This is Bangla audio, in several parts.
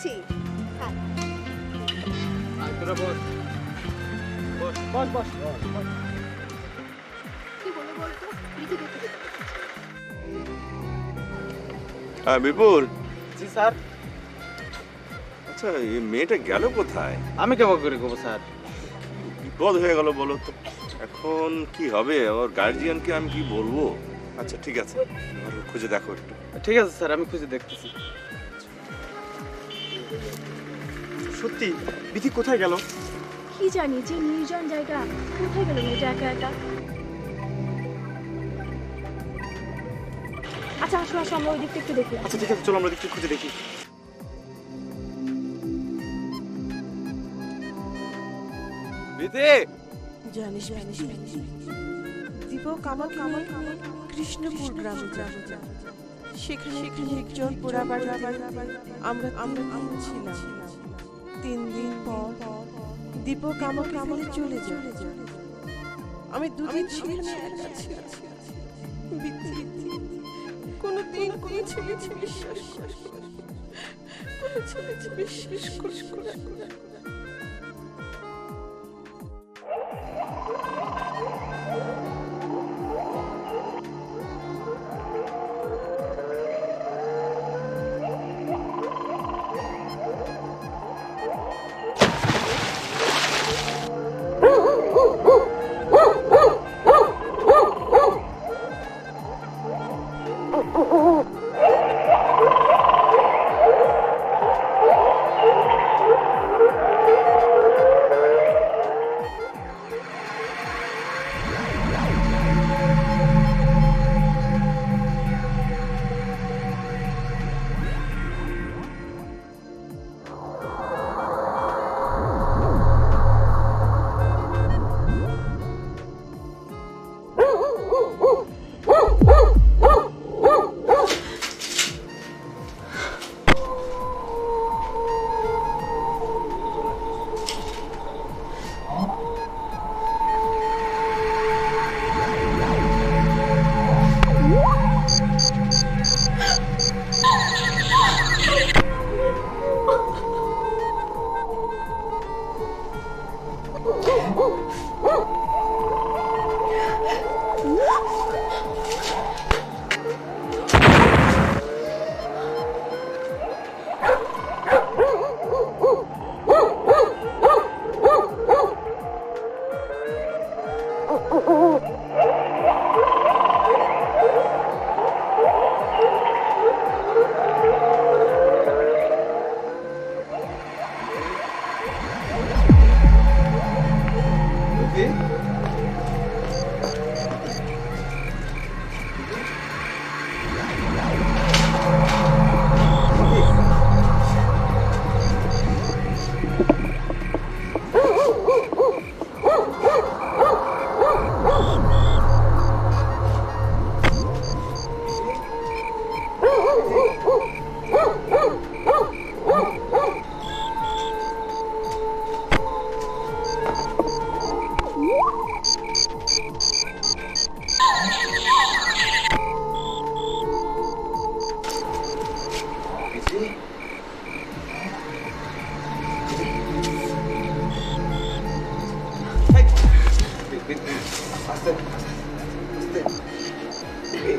দিচ্ছি। হ্যাঁ তোরা বস বস বস বস। কি বলে বলতো? বিধি দেখতে যেতে হবে। হ্যাঁ বিপুল, জি স্যার। আচ্ছা এই মেয়েটা গেল কোথায়? আমি কেমন করে করবো স্যার? বিপদ হয়ে গেল বলো তো, এখন কি হবে? ওর গার্জিয়ানকে আমি কি বলবো? আচ্ছা ঠিক আছে, এবার খুঁজে দেখো একটু। ঠিক আছে স্যার, আমি খুঁজে দেখতেছি। সত্যি বিধি কোথায় গেল? কি জানি, যে নির্জন জায়গা, কোথায় গেল মেয়েটা একা একা? আচ্ছা আসো আসো, আমরা ওই দিকটা একটু দেখি। আচ্ছা ঠিক আছে, চলো আমরা দিকটা খুঁজে দেখি। বিধি, জানিস দীপক আমাকে কৃষ্ণপুর গ্রামে যাবে। সেখানে একটি নির্জন পোড়াবাড়ি আমরা ছিলাম। 3 দিন পর দীপক আমাকে ফেলে চলে যায়। আমি 2 দিন সেখানে একা ছিলাম। কোনোদিন কোনো ছেলে বিশ্বাস করে।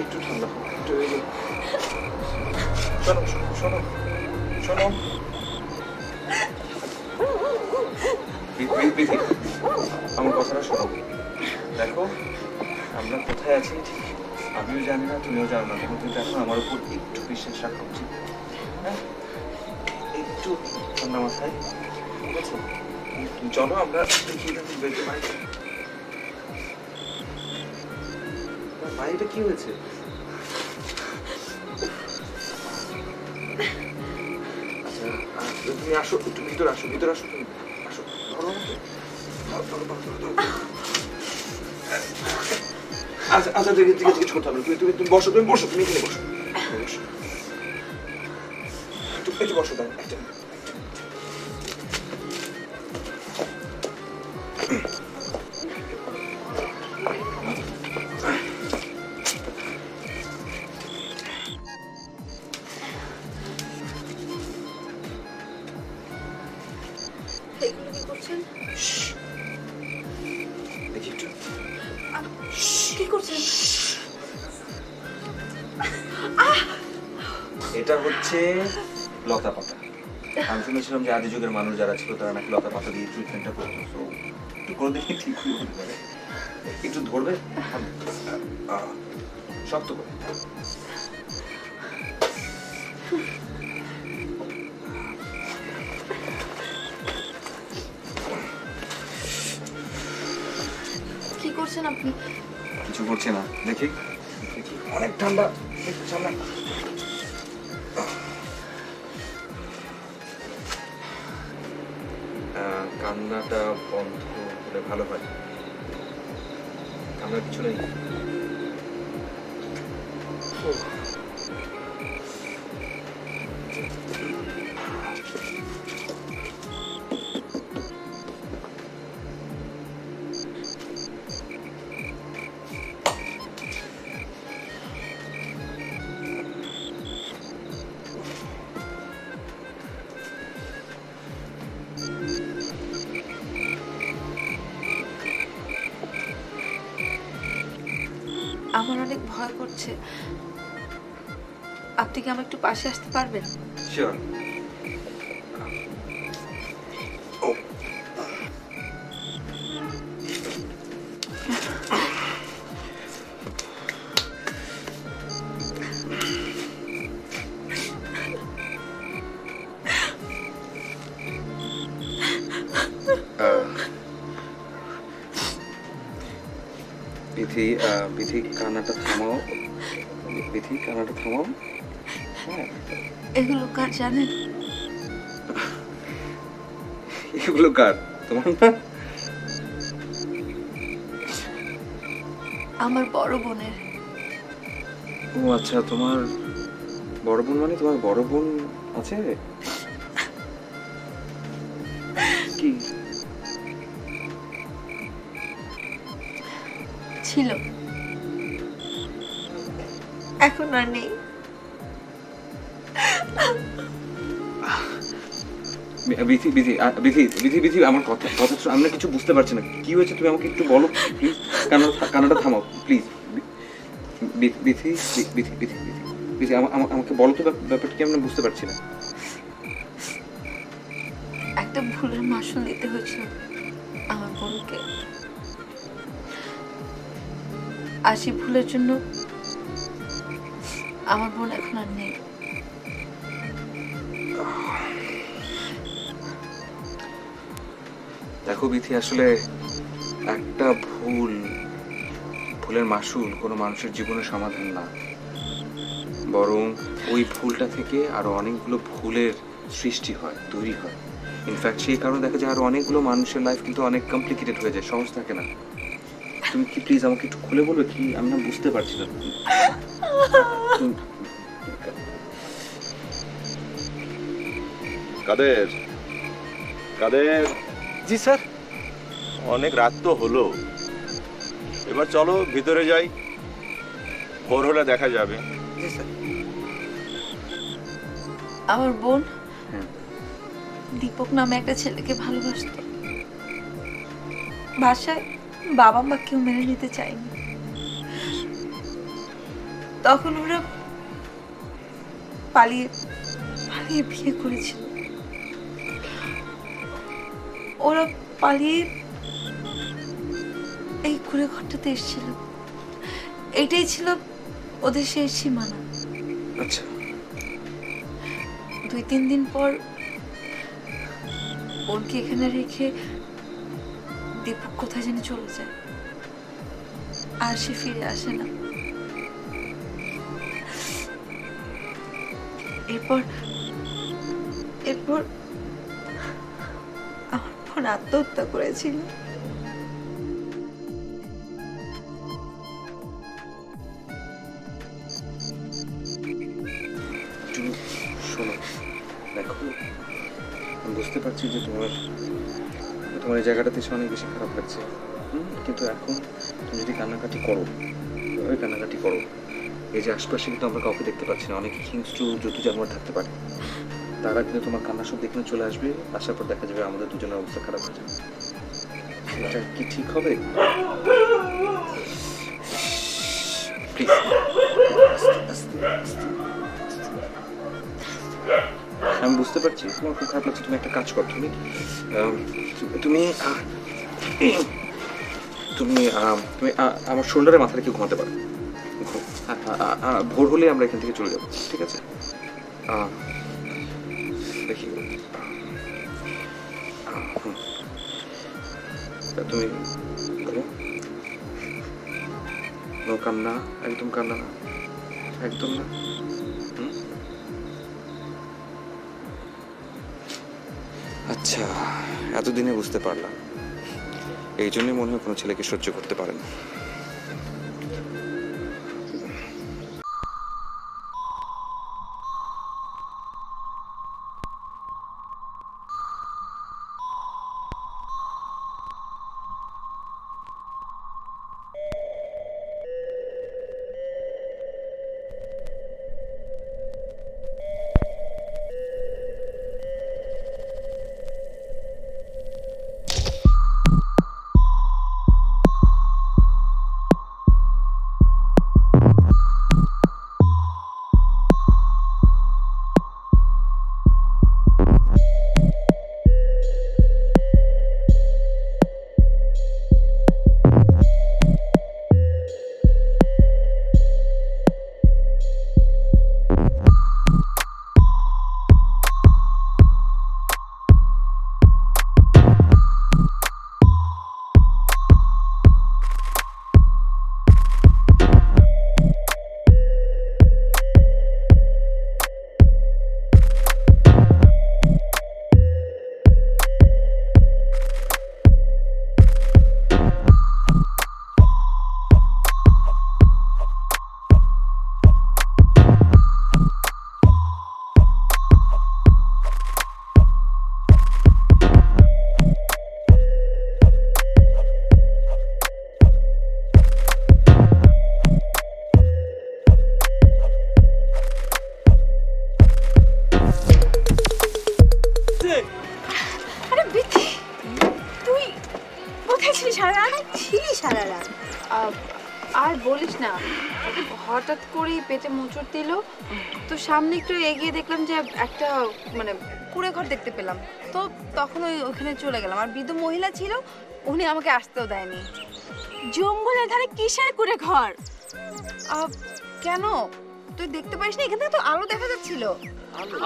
একটু ঠান্ডা শোনো আমার কথাটা শোনো। দেখো আমরা কোথায় আছি আমিও জানি না, তুমিও জানো না, কিন্তু দেখো আমার উপর একটু বিশ্বাস রাখা উচিত। হ্যাঁ, একটু ঠান্ডা মাথায়, ঠিক আছে? চলো আমরা বেরোতে পারি। বাড়িটা কি হয়েছে? আচ্ছা তুমি আসো, একটু ভিতরে আসো তুমি আসো। ধরো আমাকে, আচ্ছা জিজ্ঞেস করতে হবে। তুমি বসো, তুমি এখানে বসো। একটু বসো, দাও একটা। এগুলো কি করছেন? দেখি একটু। কি করছেন? এটা হচ্ছে লতা পাতা। আমি শুনেছিলাম যে আদি যুগের মানুষ যারা ছিল তারা নাকি লতা পাতা দিয়ে ট্রিটমেন্টটা করতো। তো একটু করে দেখি ঠিক হতে পারে। একটু ধরবে? শক্ত করে। কি করছেন আপনি? কিছু করছে না, দেখি দেখি অনেক ঠান্ডা। একটু সামনে। কান্নাটা বন্ধ করে ভালো হয়। কান্নার কিছু নেই। আমার অনেক ভয় করছে। আপনি কি আমার একটু পাশে আসতে পারবেন? শিওর। বিধি বিধি কান্নাটা থামাও। বিধি কান্নাটা থামাও। হ্যাঁ, এগুলো কার জানেন? এগুলো কার? তোমার না? আমার বড় বোনের। ও আচ্ছা, তোমার বড় বোন মানে তোমার বড় বোন আছে? কি ছিল, এখন আর নেই। বিধি বিধি বিধি বিধি বিধি আমার কথা কথা আমরা কিছু বুঝতে পারছি না। কি হয়েছে তুমি আমাকে একটু বলো প্লিজ। কান্নাটা থামাও প্লিজ। বিধি বিধি বিধি বিধি বিধি আমাকে বলো তো ব্যাপারটা কি? আমরা বুঝতে পারছি না। একটা ভুলের মাসুল দিতে হয়েছিল আমার বোনকে, আর সেই ভুলের জন্য আমার বোন এখন আর নেই। দেখো বিধি, আসলে একটা ভুলের মাসুল কোনো মানুষের জীবনের সমাধান না, বরং ওই ভুলটা থেকে আরো অনেকগুলো ভুলের সৃষ্টি হয়, তৈরি হয়। ইনফ্যাক্ট সেই কারণে দেখা যায় আরো অনেকগুলো মানুষের লাইফ কিন্তু অনেক কমপ্লিকেটেড হয়ে যায়, সহজ থাকে না। তুমি কি প্লিজ আমাকে একটু খুলে বলবে কি? আমি না বুঝতে পারছি না। কাদের, কাদের। জি স্যার। অনেক রাত তো হলো, এবার চলো ভিতরে যাই, ভোর হলে দেখা যাবে। জি স্যার। আমার বোন হ্যাঁ। দীপক নামে একটা ছেলেকে ভালোবাসতো। বাসায় বাবা মা কেউ মেনে নিতে চায়নি। তখন ওরা পালিয়ে পালিয়ে বিয়ে করেছিল। ওরা পালিয়ে এই কুড়ে ঘরটাতে এসেছিল। এটাই ছিল ওদের শেষ সীমানা। আচ্ছা, 2-3 দিন পর বোনকে এখানে রেখে দীপক কোথায় যেন চলে যায়, আর সে ফিরে আসে না। এরপর এরপর আমার বোন আত্মহত্যা করেছিল। তুমি শোনো, দেখো আমি বুঝতে পারছি যে তোমার এই জায়গাটাতে এসে অনেক বেশি খারাপ লাগছে। কিন্তু এখন তুমি যদি কান্নাকাটি করো, ওই কান্নাকাটি করো, এই যে আশপাশে কিন্তু আমরা কাউকে দেখতে পাচ্ছি না, অনেক হিংস্র জন্তু জানোয়ার থাকতে পারে। তারা কিন্তু তোমার কান্না শব্দ এখানে চলে আসবে, আসার পর দেখা যাবে আমাদের দুজনের অবস্থা খারাপ হয়ে যাবে। এটা কি ঠিক হবে? প্লিজ আমি বুঝতে পারছি তোমার খুব খারাপ লাগছে। তুমি একটা কাজ করো, তুমি তুমি তুমি তুমি আমার শোল্ডারে মাথা রেখে ঘুমাতে পারো। ভোর হলে আমরা এখান থেকে চলে যাবো, ঠিক আছে? দেখি তুমি কান্না, একদম কান্না না, একদম না। আচ্ছা, এতদিনে বুঝতে পারলাম, এই জন্যই মনে হয় কোনো ছেলেকে সহ্য করতে পারেন। আর বলিস না, হঠাৎ করেই পেটে মোচড় দিল তো সামনে একটু এগিয়ে দেখলাম যে একটা মানে কুড়ে ঘর দেখতে পেলাম, তো তখন ওইখানে চলে গেলাম। আর বৃদ্ধ মহিলা ছিল, উনি আমাকে আসতেও দেয়নি। জঙ্গলের ধারে কিসের কুড়ে ঘর? কেন তুই দেখতে পারিস না? এখান থেকে তো আলো দেখা যাচ্ছিল।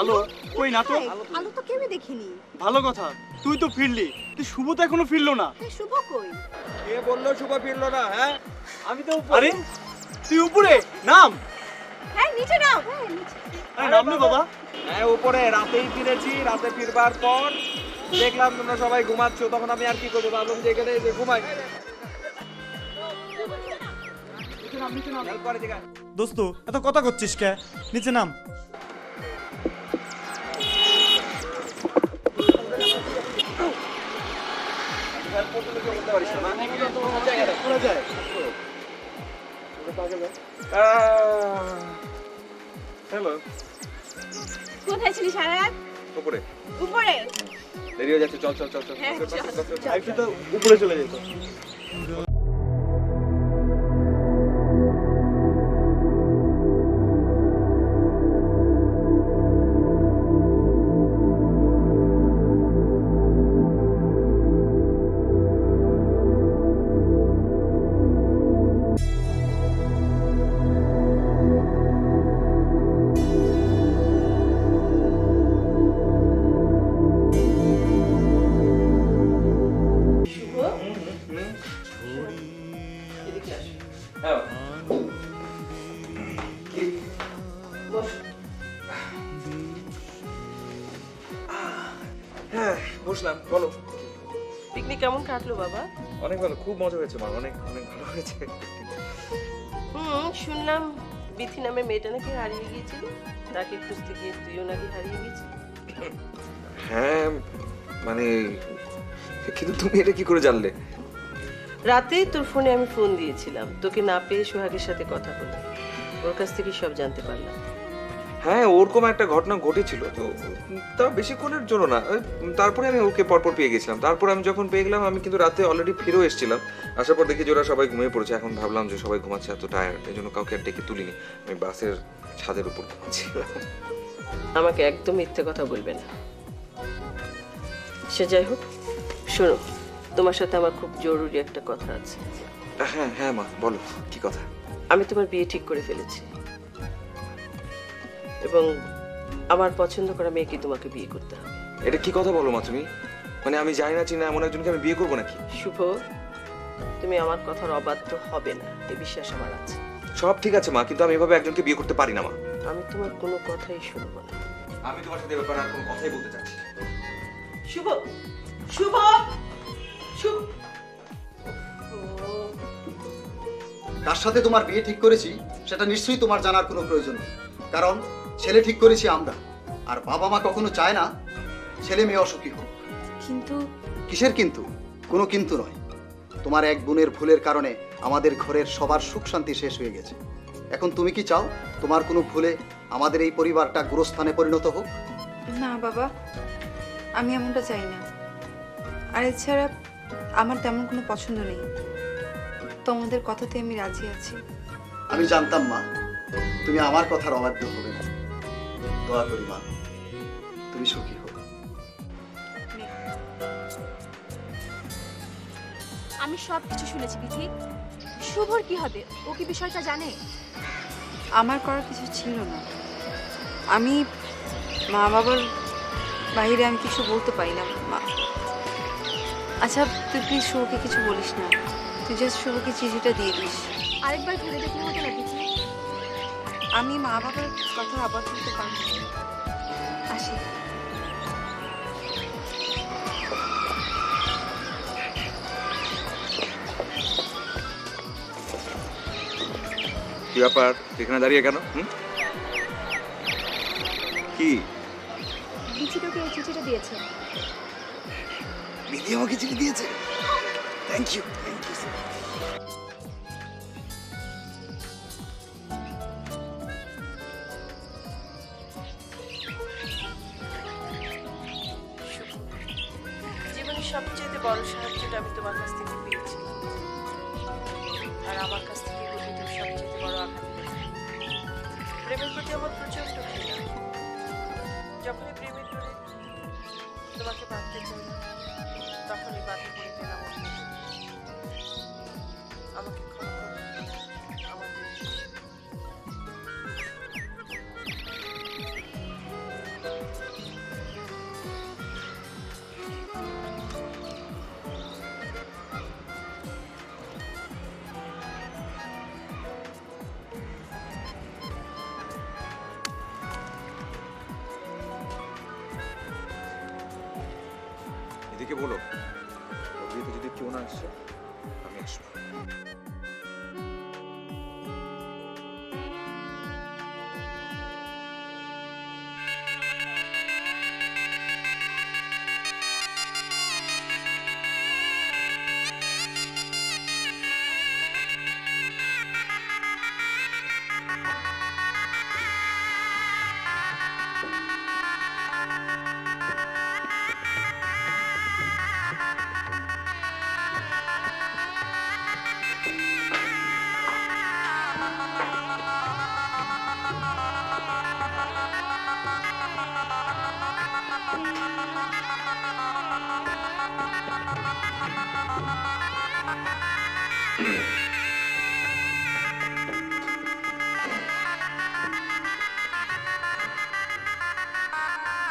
আলো কই না তো, আলো তো কেউই দেখিনি। ভালো কথা, তুই তো ফিরলি, তুই শুভ তো এখনো ফিরলো না। শুভ কই? কে বললো শুভ ফিরলো না? হ্যাঁ, আমি তো আরে তুই উপরে নাম। হ্যাঁ নিচে নাও। আরে নাম না বাবা। হ্যাঁ উপরে রাতেই ফিরেছি। রাতে ফিরবার পর দেখলাম তোমরা সবাই ঘুমাচ্ছ, তখন আমি আর কি করবো, ভাবলাম যে এখানে এসে ঘুমাই। দোস্ত এত কথা করছিস কে? নিচে নাম। হ্যালো, কোথায় ছিলি সারা রাত? উপরে উপরে? দেরি হয়ে যাচ্ছে, চল চল চল চল। হ্যাঁ, চল। আইফি তো উপরে চলে যেত। হ্যাঁ বসলাম, বলো। পিকনিক কেমন কাটলো বাবা? অনেক ভালো, খুব মজা হয়েছে মা, অনেক অনেক ভালো হয়েছে। শুনলাম বিথি নামে মেয়েটা নাকি হারিয়ে গিয়েছিল, তাকে খুঁজতে গিয়ে তুইও নাকি হারিয়ে গেছিস। হ্যাঁ মানে, কিন্তু তুমি এটা কি করে জানলে? রাতেই তোর ফোনে আমি ফোন দিয়েছিলাম, তোকে না পেয়ে সোহাগের সাথে কথা বলি, ওর কাছ থেকে সব জানতে পারলাম। হ্যাঁ, ওরকম একটা ঘটনা ঘটেছিল, তো তা বেশিক্ষণের জন্য না। তারপরে আমি ওকে পরপর পেয়ে গেছিলাম। তারপর আমি যখন পেয়ে গেলাম, আমি কিন্তু রাতে অলরেডি ফিরেও এসেছিলাম। আসার পর দেখি যে ওরা সবাই ঘুমিয়ে পড়েছে। এখন ভাবলাম যে সবাই ঘুমাচ্ছে, এত টায়ার্ড, এই জন্য কাউকে আর ডেকে তুলিনি। আমি বাসের ছাদের উপর ঘুমাচ্ছিলাম। আমাকে একদম মিথ্যে কথা বলবে না। সে যাই হোক, শোনো, তোমার সাথে আমার খুব জরুরি একটা কথা আছে। হ্যাঁ হ্যাঁ মা, বলো কি কথা? আমি তোমার বিয়ে ঠিক করে ফেলেছি এবং আমার পছন্দ করা মেয়েকে তোমাকে বিয়ে করতে হবে। এটা কি কথা বলো মা তুমি? মানে আমি জানি না চিনি না এমন একজনকে আমি বিয়ে করবো নাকি? শুভ, তুমি আমার কথার অবাধ্য হবে না, এই বিশ্বাস আমার আছে। সব ঠিক আছে মা, কিন্তু আমি এভাবে একজনকে বিয়ে করতে পারি না মা। আমি তোমার কোনো কথাই শুনবো না। আমি তোমার সাথে এ ব্যাপারে আর কোনো কথাই বলতে চাচ্ছি না। শুভ, শুভ, শুভ। কার সাথে তোমার বিয়ে ঠিক করেছি সেটা নিশ্চয়ই তোমার জানার কোনো প্রয়োজন নেই, কারণ ছেলে ঠিক করেছি আমরা, আর বাবা মা কখনো চায় না ছেলে মেয়ে অসুখী হোক। কিন্তু কিসের কিন্তু? কোনো কিন্তু নয়। তোমার এক বোনের ভুলের কারণে আমাদের ঘরের সবার সুখ শান্তি শেষ হয়ে গেছে। এখন তুমি কি চাও তোমার কোনো ভুলে আমাদের এই পরিবারটা গোরস্থানে পরিণত হোক? না বাবা, আমি এমনটা চাই না। আর এছাড়া আমার তেমন কোনো পছন্দ নেই। তোমাদের কথাতে আমি রাজি আছি। আমি জানতাম মা তুমি আমার কথার অবাধ্য হবে না। দোয়া করি মা তুমি সুখী হো। আমি সব কিছু শুনেছি বিথি। শুভর কি হবে? ও কি বিষয়টা জানে? আমার করার কিছু ছিল না। আমি মা বাবার বাইরে আমি কিছু বলতে পারি না মা। আচ্ছা তুই প্লিজ শুভকে কিছু বলিস না। তুই জাস্ট শুভকে চিঠিটা দিয়ে দিস। আরেকবার ভেবে দেখলে হতো না বিথি? আমি মা বাবার কথা আবার বলতে পারবো না। আসি। কি ব্যাপার, এখানে দাঁড়িয়ে কেন? কি বিথি তোকে এই চিঠিটা দিয়েছে। দিদি আমাকে চিঠি দিয়েছে? Thank you, thank you. জীবনের সবচেয়ে বড় সাহায্যটা আমি তোমার কাছ থেকে পেয়েছি, আর আমার কাছ থেকে তুমি সবচেয়ে বড় আঘাত পেয়েছি। প্রেমের প্রতি আমার প্রচন্ড ঘৃণা। যখনই প্রেমের দূরে তোমাকে বাঁধতে চাই তখনই বাধা পড়ে গেলাম। আমাকে ক্ষমা করো, আমার দোষ। এদিকে বলো, বিয়েতে যদি কেউ না আসছে আমি আসবো।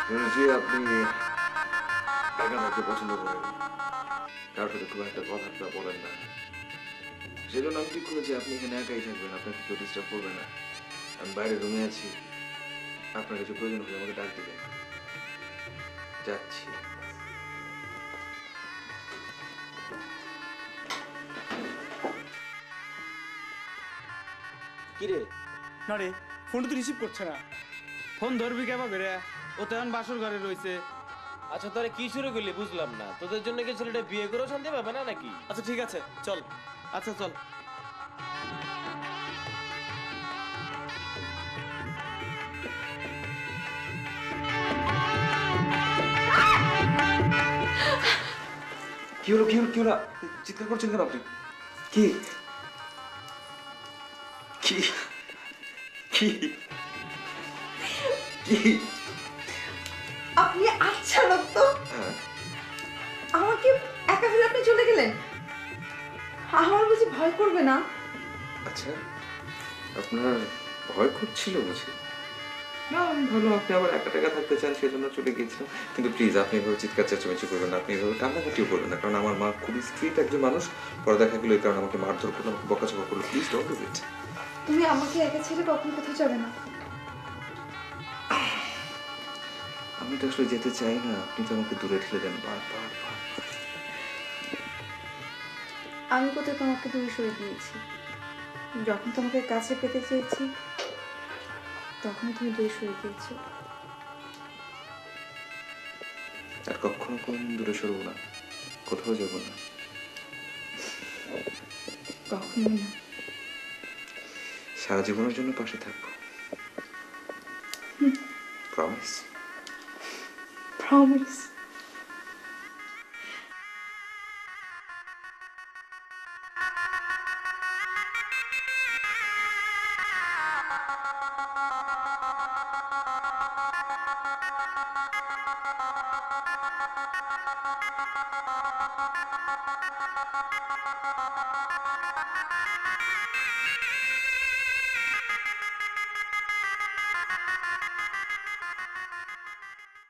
শুনেছি আপনি একা থাকতে পছন্দ করেন, কারোর সাথে খুব একটা কথাবার্তা বলেন না। সেজন্য আমি ঠিক করেছি আপনি এখানে একাই থাকবেন, আপনাকে কেউ ডিস্টার্ব করবে না। আমি বাইরে রুমে আছি, আপনার কিছু প্রয়োজন হলে আমাকে ডাক দেবেন। যাচ্ছি। কিরে? না রে, ফোনটা তো রিসিভ করছে না। ফোন ধরবি কেবা করে? ও তো এখন বাসর ঘরে রয়েছে। আচ্ছা তোরা কি শুরু করলি বুঝলাম না। তোদের জন্য কি ছেলেটা বিয়ে করেও শান্তি পাবে না নাকি? আচ্ছা ঠিক আছে, চল। আচ্ছা চল। কি হলো কি হলো কি হলো চিৎকার করছেন কেন আপনি? কি কি কি কি? আপনি আচ্ছা লোক তো, হ্যাঁ আমাকে একা ফেলে আপনি চলে গেলেন। আমার বুঝি ভয় করবে না? আচ্ছা, আপনার ভয় করছিল বুঝি? না আমি ভালো আপনি আবার একা টাকা থাকতে চান সেজন্য চলে গিয়েছিলাম। কিন্তু প্লিজ আপনি এভাবে চিৎকার চেঁচামেচি করবেন না, আপনি এভাবে কান্নাকাটিও করবেন না, কারণ আমার মা খুবই স্ট্রিক্ট একজন মানুষ। পরে দেখা গেলো এই কারণে আমাকে মারধর করলো, আমাকে বকাঝকা করলো। Please don't do it. তুমি আমাকে একা ছেড়ে কখন কোথাও যাবে না। আমি তো আসলে যেতে চাই না, আপনি তো আমাকে দূরে ঠেলে দেন বারবার। আমি কোথায় তোমাকে দূরে সরে দিয়েছি? যখন তোমাকে কাছে পেতে চেয়েছি তখন তুমি দূরে সরে দিয়েছো। আর কখনো কোনোদিন দূরে সরবো না, কোথাও যাবো না। কখনোই না। সারা জীবনের জন্য পাশে থাকবো। প্রমিস। প্রমিস।